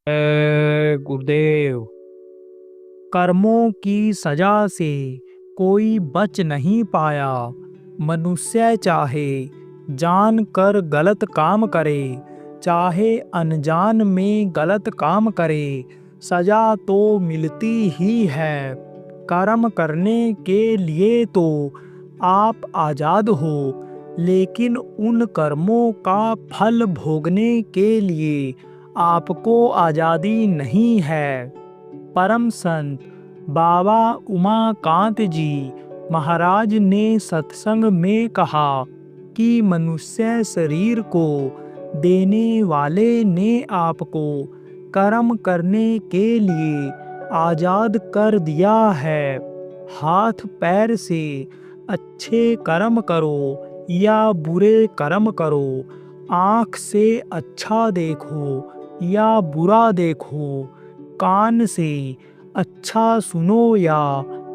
गुरुदेव। कर्मों की सजा से कोई बच नहीं पाया। मनुष्य चाहे जान कर गलत काम करे, चाहे अनजान में गलत काम करे, सजा तो मिलती ही है। कर्म करने के लिए तो आप आज़ाद हो, लेकिन उन कर्मों का फल भोगने के लिए आपको आज़ादी नहीं है। परम संत बाबा उमाकांत जी महाराज ने सत्संग में कहा कि मनुष्य शरीर को देने वाले ने आपको कर्म करने के लिए आज़ाद कर दिया है। हाथ पैर से अच्छे कर्म करो या बुरे कर्म करो, आँख से अच्छा देखो या बुरा देखो, कान से अच्छा सुनो या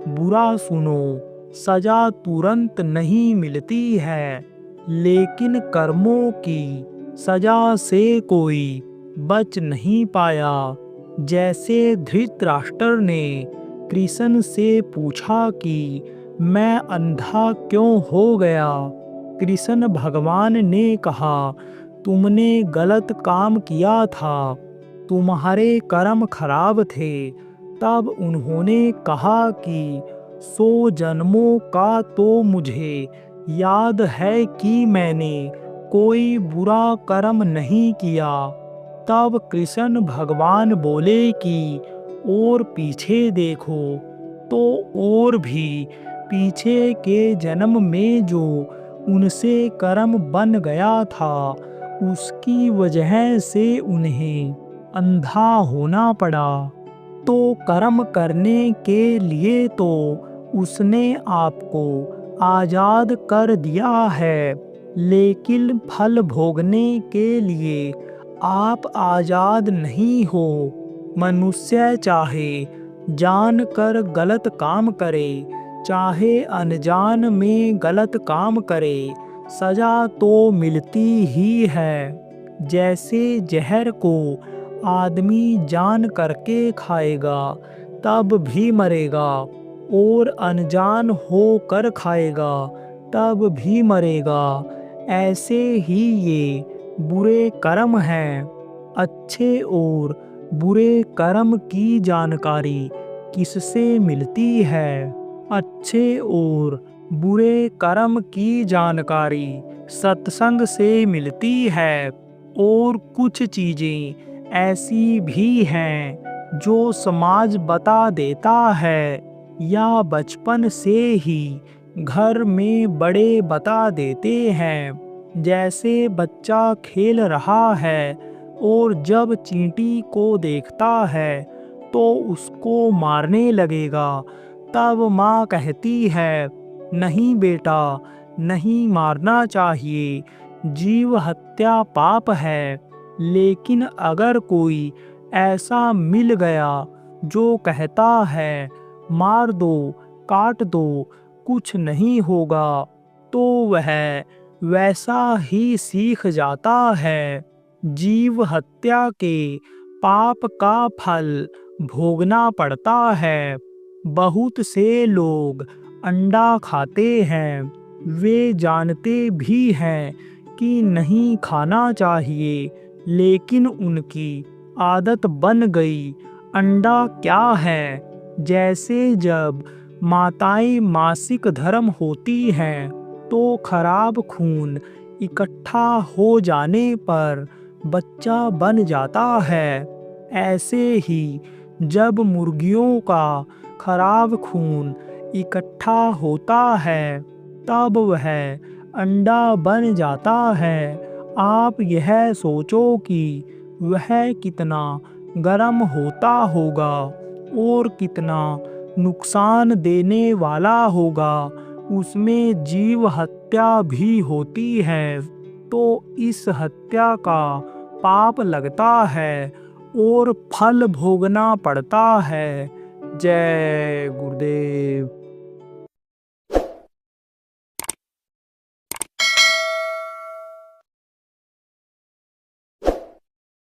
बुरा सुनो, सजा तुरंत नहीं मिलती है। लेकिन कर्मों की सजा से कोई बच नहीं पाया। जैसे धृतराष्ट्र ने कृष्ण से पूछा कि मैं अंधा क्यों हो गया। कृष्ण भगवान ने कहा, तुमने गलत काम किया था, तुम्हारे कर्म खराब थे। तब उन्होंने कहा कि 100 जन्मों का तो मुझे याद है कि मैंने कोई बुरा कर्म नहीं किया। तब कृष्ण भगवान बोले कि और पीछे देखो, तो और भी पीछे के जन्म में जो उनसे कर्म बन गया था, उसकी वजह से उन्हें अंधा होना पड़ा। तो कर्म करने के लिए तो उसने आपको आज़ाद कर दिया है, लेकिन फल भोगने के लिए आप आज़ाद नहीं हो। मनुष्य चाहे जान कर गलत काम करे, चाहे अनजान में गलत काम करे, सजा तो मिलती ही है। जैसे जहर को आदमी जान करके खाएगा तब भी मरेगा, और अनजान होकर खाएगा तब भी मरेगा, ऐसे ही ये बुरे कर्म हैं। अच्छे और बुरे कर्म की जानकारी किससे मिलती है? अच्छे और बुरे कर्म की जानकारी सत्संग से मिलती है। और कुछ चीज़ें ऐसी भी हैं जो समाज बता देता है या बचपन से ही घर में बड़े बता देते हैं। जैसे बच्चा खेल रहा है और जब चींटी को देखता है तो उसको मारने लगेगा, तब माँ कहती है, नहीं बेटा, नहीं मारना चाहिए, जीव हत्या पाप है। लेकिन अगर कोई ऐसा मिल गया जो कहता है, मार दो, काट दो, कुछ नहीं होगा, तो वह वैसा ही सीख जाता है। जीव हत्या के पाप का फल भोगना पड़ता है। बहुत से लोग अंडा खाते हैं, वे जानते भी हैं कि नहीं खाना चाहिए, लेकिन उनकी आदत बन गई। अंडा क्या है? जैसे जब माताएं मासिक धर्म होती हैं तो खराब खून इकट्ठा हो जाने पर बच्चा बन जाता है। ऐसे ही जब मुर्गियों का खराब खून इकट्ठा होता है तब वह अंडा बन जाता है। आप यह सोचो कि वह कितना गर्म होता होगा और कितना नुकसान देने वाला होगा। उसमें जीव हत्या भी होती है, तो इस हत्या का पाप लगता है और फल भोगना पड़ता है। जय गुरुदेव।